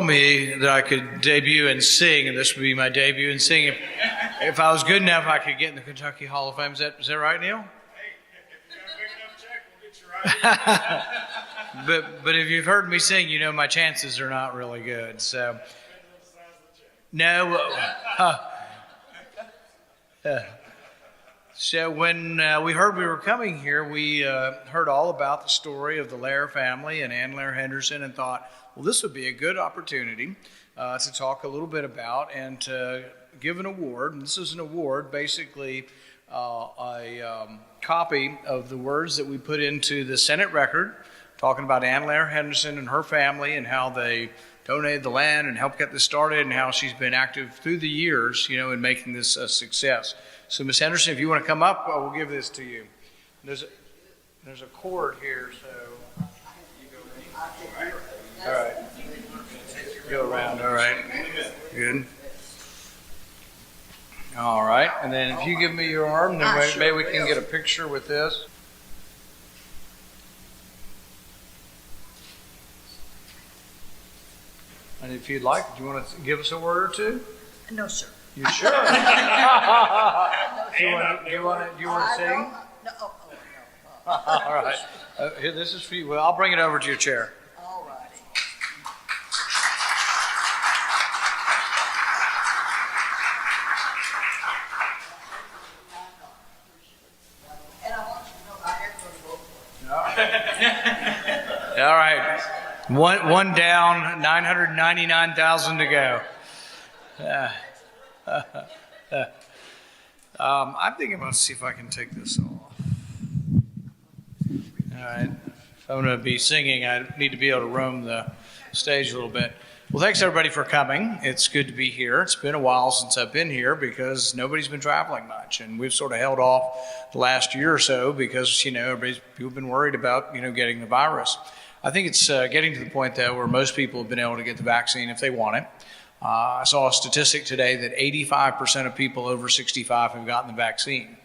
me that I could debut and sing, and this would be my debut and sing. If I was good enough, I could get in the Kentucky Hall of Fame. Is that right, Neil? Hey, if you got a big enough check, we'll get you right. But if you've heard me sing, you know my chances are not really good. So, no. So when we heard we were coming here, we heard all about the story of the Lair family and Ann Lair Henderson, and thought, well, this would be a good opportunity to talk a little bit about and to give an award. And this is an award, basically a copy of the words that we put into the Senate record, talking about Ann Lair Henderson and her family and how they donated the land and helped get this started, and how she's been active through the years, in making this a success. So, Ms. Henderson, if you want to come up, we'll give this to you. There's a cord here, so you go around. All right. Go around. All right. Good. All right. And then if you give me your arm, then maybe we can get a picture with this. And if you'd like, do you want to give us a word or two? No, sir. You sure? Do you want to sing? No. All right. Here, this is for you. Well, I'll bring it over to your chair. All righty. And I want you to know I am going to vote for it. All right. One down, 999,000 to go. I'm thinking about see if I can take this off. All right. If I'm going to be singing, I need to be able to roam the stage a little bit. Well, thanks everybody for coming. It's good to be here. It's been a while since I've been here because nobody's been traveling much, and we've sort of held off the last year or so because people have been worried about getting the virus. I think it's getting to the point though where most people have been able to get the vaccine if they want it. I saw a statistic today that 85% of people over 65 have gotten the vaccine.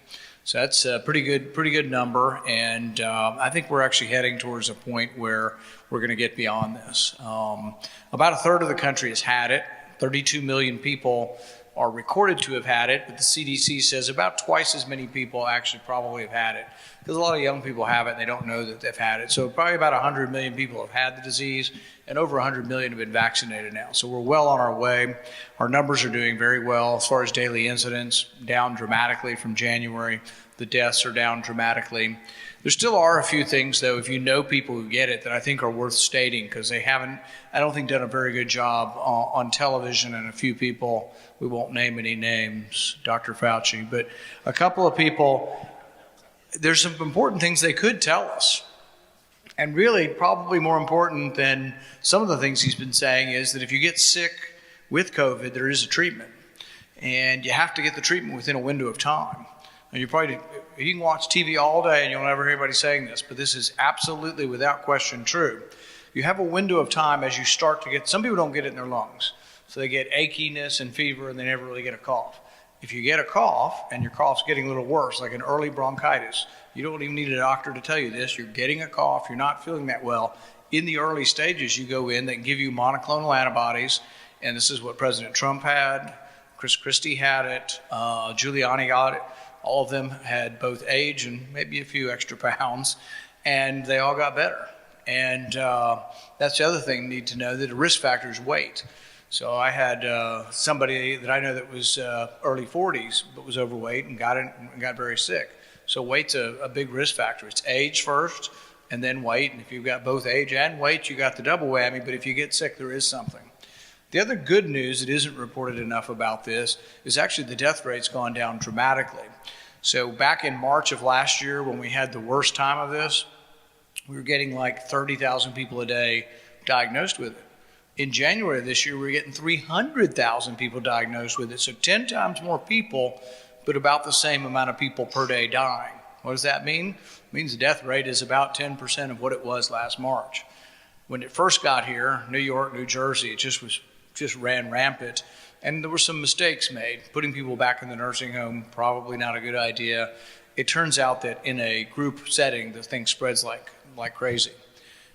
So that's a pretty good number, and I think we're actually heading towards a point where we're going to get beyond this. About a third of the country has had it. 32 million people are recorded to have had it, but the CDC says about twice as many people actually probably have had it. Because a lot of young people have it and they don't know that they've had it. So probably about 100 million people have had the disease, and over 100 million have been vaccinated now. So we're well on our way. Our numbers are doing very well as far as daily incidents, down dramatically from January. The deaths are down dramatically. There still are a few things, though, if you know people who get it, that I think are worth stating, because they haven't, I don't think, done a very good job on television, and a few people, we won't name any names, Dr. Fauci, but a couple of people, there's some important things they could tell us. And really, probably more important than some of the things he's been saying is that if you get sick with COVID, there is a treatment. And you have to get the treatment within a window of time. And you can watch TV all day and you'll never hear anybody saying this, but this is absolutely without question true. You have a window of time as you start to get, some people don't get it in their lungs. So they get achiness and fever and they never really get a cough. If you get a cough and your cough's getting a little worse, like an early bronchitis, you don't even need a doctor to tell you this. You're getting a cough, you're not feeling that well. In the early stages, you go in, they give you monoclonal antibodies, and this is what President Trump had, Chris Christie had it, Giuliani got it. All of them had both age and maybe a few extra pounds, and they all got better. And that's the other thing you need to know, that a risk factor is weight. So I had somebody that I know that was early 40s but was overweight and got very sick. So weight's a big risk factor. It's age first and then weight. And if you've got both age and weight, you got the double whammy. But if you get sick, there is something. The other good news that isn't reported enough about this is actually the death rate's gone down dramatically. So back in March of last year, when we had the worst time of this, we were getting like 30,000 people a day diagnosed with it. In January of this year, we were getting 300,000 people diagnosed with it. So 10 times more people, but about the same amount of people per day dying. What does that mean? It means the death rate is about 10% of what it was last March. When it first got here, New York, New Jersey, it just ran rampant. And there were some mistakes made. Putting people back in the nursing home, probably not a good idea. It turns out that in a group setting, the thing spreads like crazy.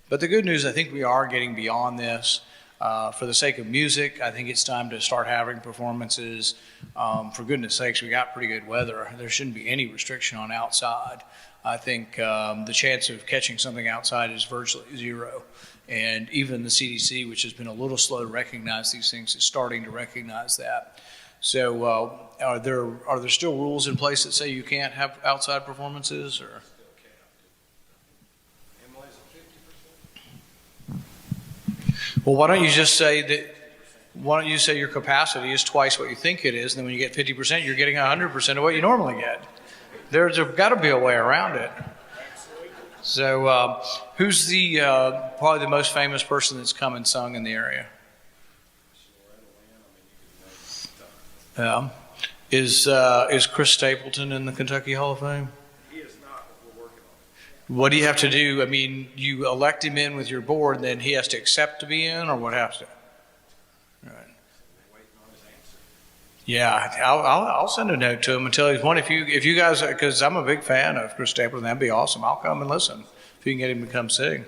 But the good news, I think we are getting beyond this. For the sake of music, I think it's time to start having performances. For goodness sakes, we got pretty good weather. There shouldn't be any restriction on outside. I think the chance of catching something outside is virtually zero. And even the CDC, which has been a little slow to recognize these things, is starting to recognize that. So are there still rules in place that say you can't have outside performances? Or? Well, why don't you just say that? Why don't you say your capacity is twice what you think it is, and then when you get 50%, you're getting 100% of what you normally get. There's got to be a way around it. So, who's the probably the most famous person that's come and sung in the area? Is Chris Stapleton in the Kentucky Hall of Fame? He is not, but we're working on it. What do you have to do? I mean, you elect him in with your board, and then he has to accept to be in, or what has to? Right. Yeah, I'll send a note to him and tell him, if you guys, because I'm a big fan of Chris Stapleton, that'd be awesome. I'll come and listen if you can get him to come sing.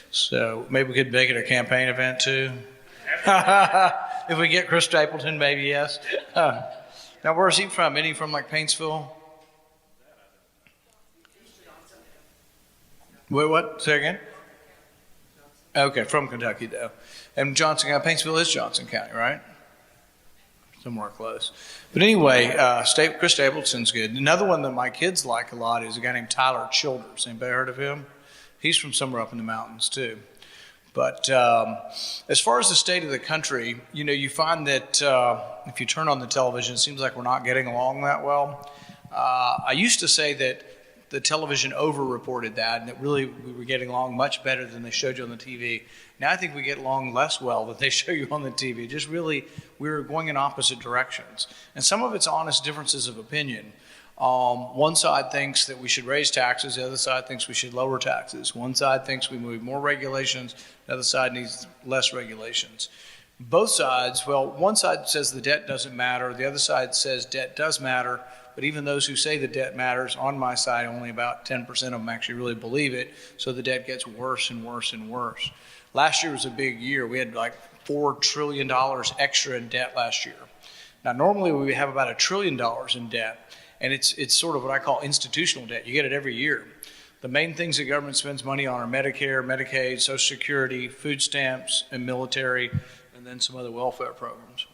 So maybe we could make it a campaign event too. If we get Chris Stapleton, maybe yes. Now, where is he from? Any from like Paintsville? Wait, what? Say again? Okay, from Kentucky though. And Johnson County, Paintsville is Johnson County, right? Somewhere close. But anyway, Chris Stapleton's good. Another one that my kids like a lot is a guy named Tyler Childers. Anybody heard of him? He's from somewhere up in the mountains too. But as far as the state of the country, you find that if you turn on the television, it seems like we're not getting along that well. I used to say that the television over-reported that, and that really we were getting along much better than they showed you on the TV. Now I think we get along less well than they show you on the TV. Just really, we're going in opposite directions. And some of it's honest differences of opinion. One side thinks that we should raise taxes, the other side thinks we should lower taxes. One side thinks we need more regulations, the other side needs less regulations. Both sides, well, one side says the debt doesn't matter, the other side says debt does matter, but even those who say the debt matters, on my side, only about 10% of them actually really believe it, so the debt gets worse and worse and worse. Last year was a big year. We had like $4 trillion extra in debt last year. Now, normally we have about $1 trillion in debt, and it's sort of what I call institutional debt. You get it every year. The main things the government spends money on are Medicare, Medicaid, Social Security, food stamps, and military, and then some other welfare programs.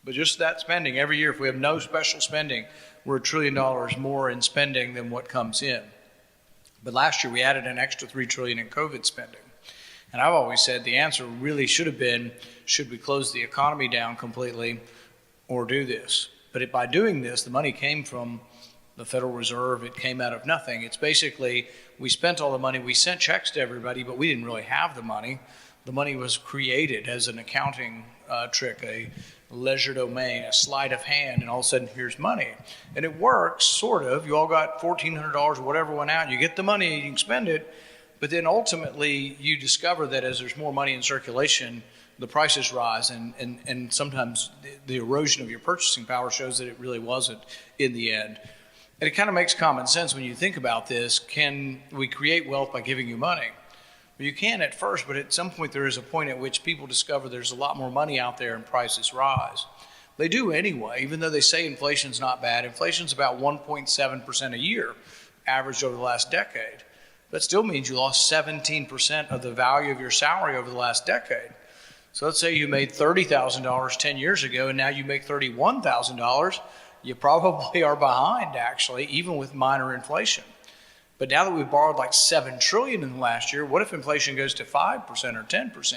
But just that spending every year, if we have no special spending, we're $1 trillion more in spending than what comes in. But last year we added an extra $3 trillion in COVID spending. And I've always said the answer really should have been, should we close the economy down completely or do this? But by doing this, the money came from the Federal Reserve. It came out of nothing. It's basically, we spent all the money, we sent checks to everybody, but we didn't really have the money. The money was created as an accounting trick, a leisure domain, a sleight of hand, and all of a sudden here's money. And it works, sort of. You all got $1,400 or whatever went out. You get the money, you can spend it, but then ultimately you discover that as there's more money in circulation, the prices rise, and sometimes the erosion of your purchasing power shows that it really wasn't in the end. And it kind of makes common sense when you think about this. Can we create wealth by giving you money? Well, you can at first, but at some point there is a point at which people discover there's a lot more money out there and prices rise. They do anyway, even though they say inflation's not bad. Inflation's about 1.7% a year, averaged over the last decade. That still means you lost 17% of the value of your salary over the last decade. So let's say you made $30,000 10 years ago, and now you make $31,000. You probably are behind, actually, even with minor inflation. But now that we've borrowed like $7 trillion in the last year, what if inflation goes to 5% or 10%?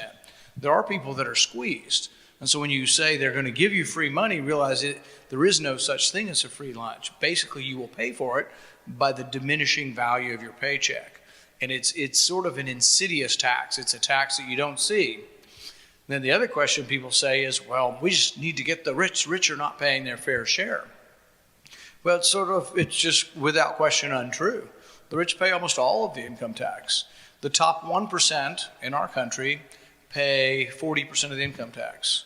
There are people that are squeezed. And so when you say they're going to give you free money, realize there is no such thing as a free lunch. Basically, you will pay for it by the diminishing value of your paycheck. And it's sort of an insidious tax. It's a tax that you don't see. Then the other question people say is, well, we just need to get the rich. Rich are not paying their fair share. Well, it's just without question untrue. The rich pay almost all of the income tax. The top 1% in our country pay 40% of the income tax.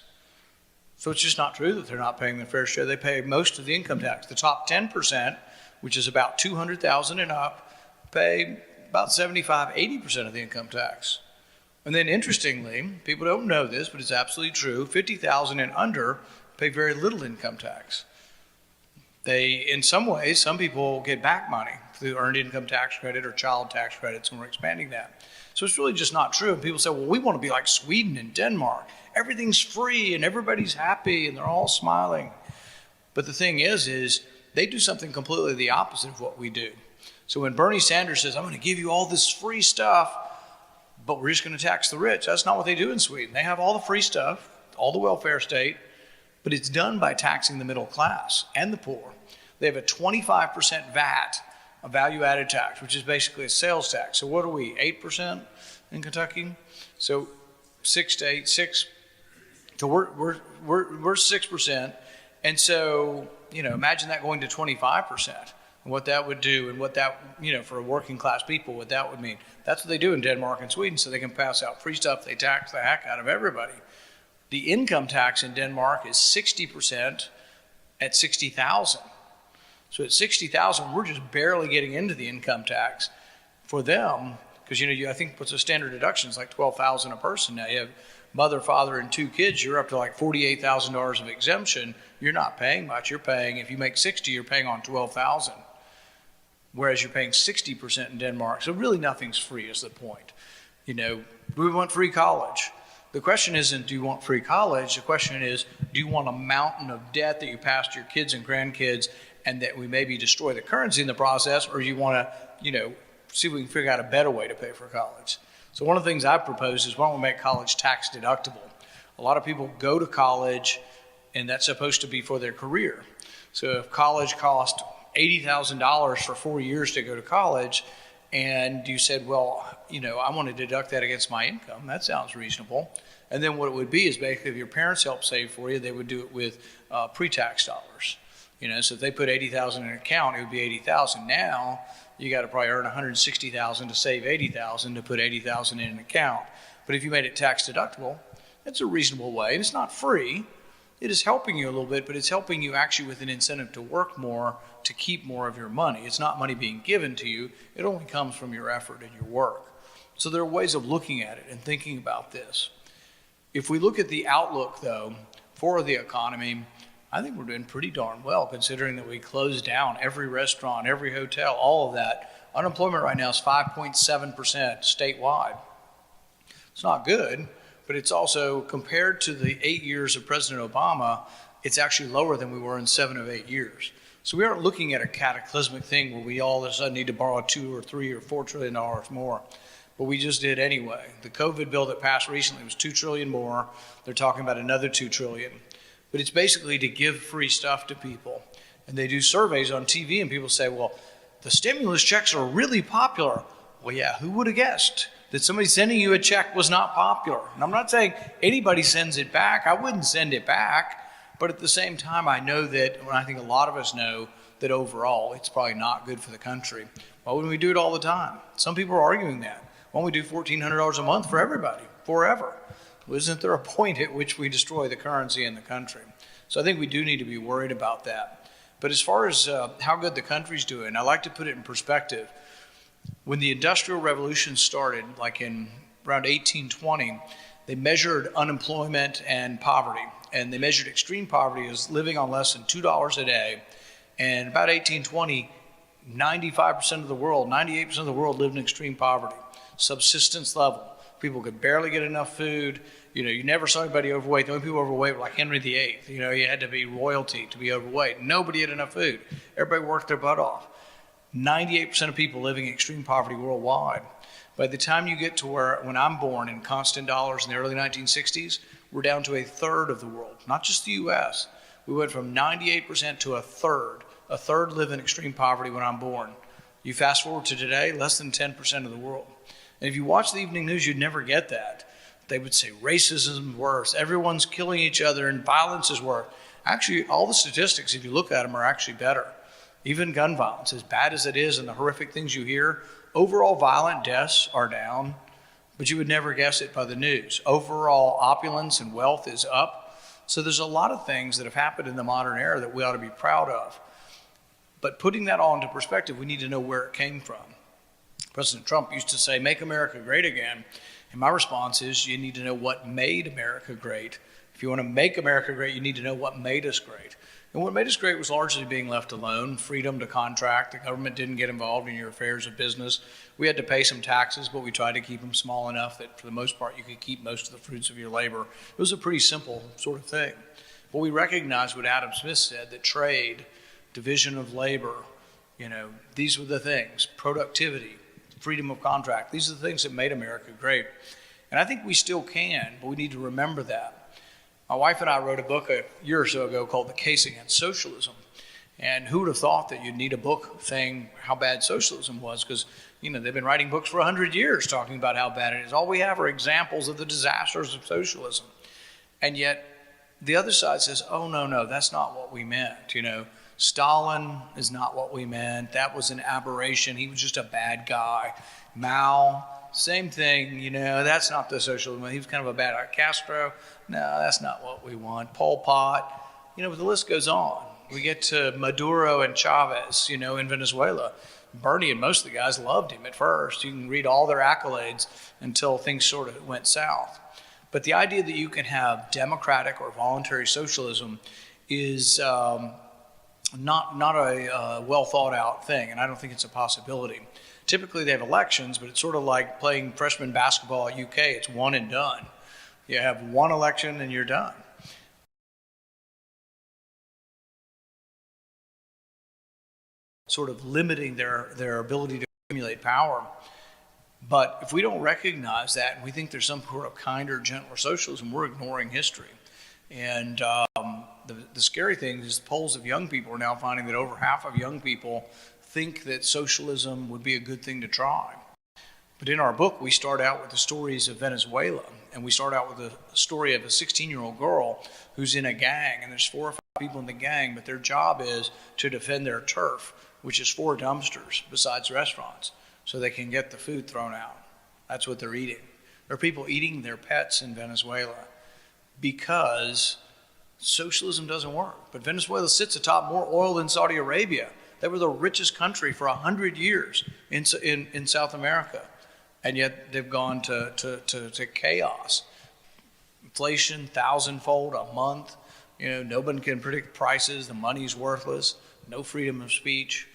So it's just not true that they're not paying their fair share. They pay most of the income tax. The top 10%, which is about $200,000 and up, pay about 75, 80% of the income tax. And then interestingly, people don't know this, but it's absolutely true, 50,000 and under pay very little income tax. In some ways, some people get back money through earned income tax credit or child tax credits, and we're expanding that. So it's really just not true. And people say, well, we want to be like Sweden and Denmark. Everything's free and everybody's happy and they're all smiling. But the thing is they do something completely the opposite of what we do. So when Bernie Sanders says, I'm going to give you all this free stuff, but we're just going to tax the rich, that's not what they do in Sweden. They have all the free stuff, all the welfare state, but it's done by taxing the middle class and the poor. They have a 25% VAT, a value-added tax, which is basically a sales tax. So what are we, 8% in Kentucky? So 6 to 8, 6. So we're 6%. And so, imagine that going to 25%, and what that would do, and what that, for working class people, what that would mean. That's what they do in Denmark and Sweden, so they can pass out free stuff. They tax the heck out of everybody. The income tax in Denmark is 60% at 60,000. So at 60,000, we're just barely getting into the income tax for them, because I think what's a standard deduction is like $12,000 a person. Now you have mother, father, and 2 kids. You're up to like $48,000 of exemption. You're not paying much. You're paying, if you make 60, you're paying on 12,000, whereas you're paying 60% in Denmark. So really, nothing's free is the point. We want free college. The question isn't, do you want free college? The question is, do you want a mountain of debt that you pass to your kids and grandkids, and that we maybe destroy the currency in the process, or you want to, see if we can figure out a better way to pay for college? So one of the things I propose is, why don't we make college tax deductible? A lot of people go to college, and that's supposed to be for their career. So if college cost $80,000 for 4 years to go to college, and you said, well, I want to deduct that against my income, that sounds reasonable. And then what it would be is, basically, if your parents help save for you, they would do it with pre-tax dollars. So if they put $80,000 in an account, it would be $80,000. Now you got to probably earn $160,000 to save $80,000 to put $80,000 in an account. But if you made it tax deductible, that's a reasonable way. And it's not free. It is helping you a little bit, but it's helping you actually with an incentive to work more, to keep more of your money. It's not money being given to you. It only comes from your effort and your work. So there are ways of looking at it and thinking about this. If we look at the outlook, though, for the economy, I think we're doing pretty darn well, considering that we closed down every restaurant, every hotel, all of that. Unemployment right now is 5.7% statewide. It's not good, but it's also, compared to the 8 years of President Obama, it's actually lower than we were in 7 of 8 years. So we aren't looking at a cataclysmic thing where we all of a sudden need to borrow $2 or $3 or $4 trillion more. But we just did anyway. The COVID bill that passed recently was $2 trillion more. They're talking about another $2 trillion. But it's basically to give free stuff to people. And they do surveys on TV, and people say, well, the stimulus checks are really popular. Well, yeah, who would have guessed that somebody sending you a check was not popular? And I'm not saying anybody sends it back. I wouldn't send it back. But at the same time, I know that, and I think a lot of us know, that overall it's probably not good for the country. Why wouldn't we do it all the time? Some people are arguing that. Why don't we do $1,400 a month for everybody, forever? Well, isn't there a point at which we destroy the currency in the country? So I think we do need to be worried about that. But as far as how good the country's doing, I like to put it in perspective. When the Industrial Revolution started, like in around 1820, they measured unemployment and poverty. And they measured extreme poverty as living on less than $2 a day. And about 1820, 95% of the world, 98% of the world lived in extreme poverty, subsistence level. People could barely get enough food. You never saw anybody overweight. The only people overweight were like Henry VIII. You had to be royalty to be overweight. Nobody had enough food. Everybody worked their butt off. 98% of people living in extreme poverty worldwide. By the time you get to when I'm born in constant dollars in the early 1960s, we're down to a third of the world, not just the U.S. We went from 98% to a third. A third live in extreme poverty when I'm born. You fast forward to today, less than 10% of the world. And if you watch the evening news, you'd never get that. They would say racism is worse, everyone's killing each other, and violence is worse. Actually, all the statistics, if you look at them, are actually better. Even gun violence, as bad as it is and the horrific things you hear, overall violent deaths are down, but you would never guess it by the news. Overall opulence and wealth is up. So there's a lot of things that have happened in the modern era that we ought to be proud of. But putting that all into perspective, we need to know where it came from. President Trump used to say, make America great again. And my response is you need to know what made America great. If you want to make America great, you need to know what made us great. And what made us great was largely being left alone, freedom to contract. The government didn't get involved in your affairs of business. We had to pay some taxes, but we tried to keep them small enough that for the most part you could keep most of the fruits of your labor. It was a pretty simple sort of thing. But we recognized what Adam Smith said, that trade, division of labor, these were the things, productivity, freedom of contract. These are the things that made America great. And I think we still can, but we need to remember that. My wife and I wrote a book a year or so ago called The Case Against Socialism. And who would have thought that you'd need a book saying how bad socialism was? Because, they've been writing books for 100 years talking about how bad it is. All we have are examples of the disasters of socialism. And yet, the other side says, oh, no, that's not what we meant. Stalin is not what we meant. That was an aberration. He was just a bad guy. Mao, same thing, that's not the socialism. He was kind of a bad guy. Castro, no, that's not what we want. Pol Pot, but the list goes on. We get to Maduro and Chavez, in Venezuela. Bernie and most of the guys loved him at first. You can read all their accolades until things sort of went south. But the idea that you can have democratic or voluntary socialism is not a well thought out thing, and I don't think it's a possibility. Typically they have elections, but it's sort of like playing freshman basketball at UK. It's one and done. You have one election and you're done. Sort of limiting their ability to accumulate power. But if we don't recognize that and we think there's some sort of kinder, gentler socialism, we're ignoring history. And the scary thing is the polls of young people are now finding that over half of young people think that socialism would be a good thing to try. But in our book, we start out with the stories of Venezuela, and we start out with the story of a 16-year-old girl who's in a gang, and there's 4 or 5 people in the gang, but their job is to defend their turf, which is 4 dumpsters besides restaurants, so they can get the food thrown out. That's what they're eating. There are people eating their pets in Venezuela because socialism doesn't work. But Venezuela sits atop more oil than Saudi Arabia. They were the richest country for 100 years in South America, and yet they've gone to chaos. Inflation 1,000-fold a month. Nobody can predict prices. The money's worthless. No freedom of speech.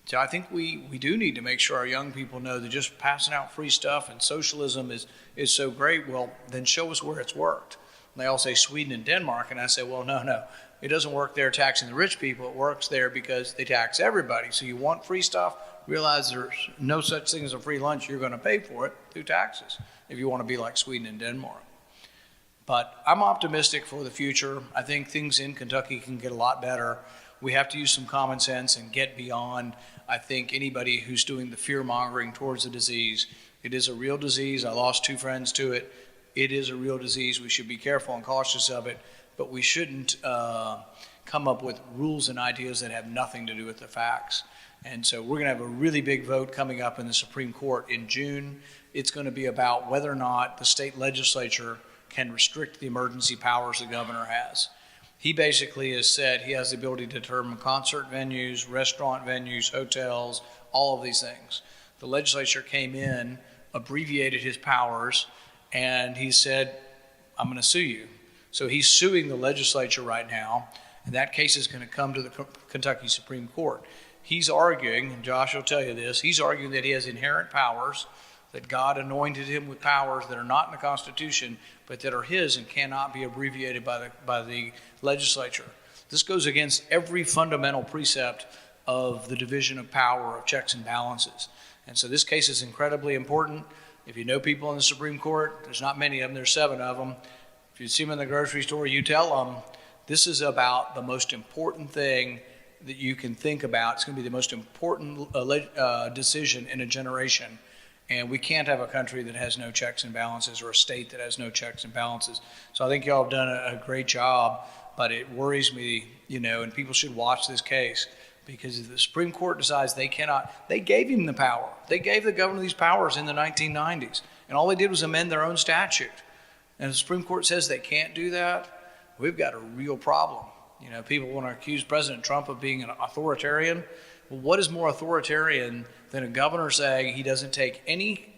So I think we do need to make sure our young people know that just passing out free stuff and socialism is so great. Well, then show us where it's worked. And they all say Sweden and Denmark, and I say, well, no. It doesn't work there taxing the rich people. It works there because they tax everybody. So you want free stuff, realize there's no such thing as a free lunch. You're going to pay for it through taxes if you want to be like Sweden and Denmark. But I'm optimistic for the future. I think things in Kentucky can get a lot better. We have to use some common sense and get beyond, I think, anybody who's doing the fear-mongering towards the disease. It is a real disease. I lost 2 friends to it. It is a real disease. We should be careful and cautious of it. But we shouldn't come up with rules and ideas that have nothing to do with the facts. And so we're going to have a really big vote coming up in the Supreme Court in June. It's going to be about whether or not the state legislature can restrict the emergency powers the governor has. He basically has said he has the ability to determine concert venues, restaurant venues, hotels, all of these things. The legislature came in, abbreviated his powers, and he said, I'm going to sue you. So he's suing the legislature right now, and that case is going to come to the Kentucky Supreme Court. He's arguing, and Josh will tell you this, he's arguing that he has inherent powers, that God anointed him with powers that are not in the Constitution, but that are his and cannot be abbreviated by the legislature. This goes against every fundamental precept of the division of power, of checks and balances. And so this case is incredibly important. If you know people in the Supreme Court, there's not many of them, there's 7 of them. If you see them in the grocery store, you tell them, this is about the most important thing that you can think about. It's going to be the most important decision in a generation. And we can't have a country that has no checks and balances, or a state that has no checks and balances. So I think y'all have done a great job, but it worries me, and people should watch this case, because if the Supreme Court decides they cannot, they gave him the power. They gave the governor these powers in the 1990s, and all they did was amend their own statute. And the Supreme Court says they can't do that, we've got a real problem. People want to accuse President Trump of being an authoritarian. Well, what is more authoritarian than a governor saying he doesn't take any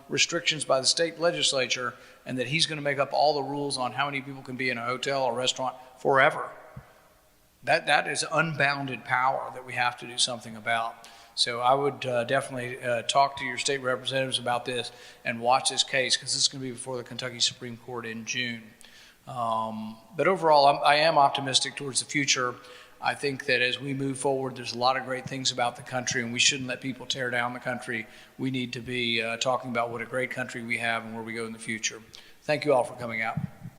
restrictions by the state legislature, and that he's going to make up all the rules on how many people can be in a hotel or restaurant forever. That is unbounded power that we have to do something about. So I would definitely talk to your state representatives about this and watch this case, because this is going to be before the Kentucky Supreme Court in June. But overall, I am optimistic towards the future. I think that as we move forward, there's a lot of great things about the country, and we shouldn't let people tear down the country. We need to be talking about what a great country we have and where we go in the future. Thank you all for coming out.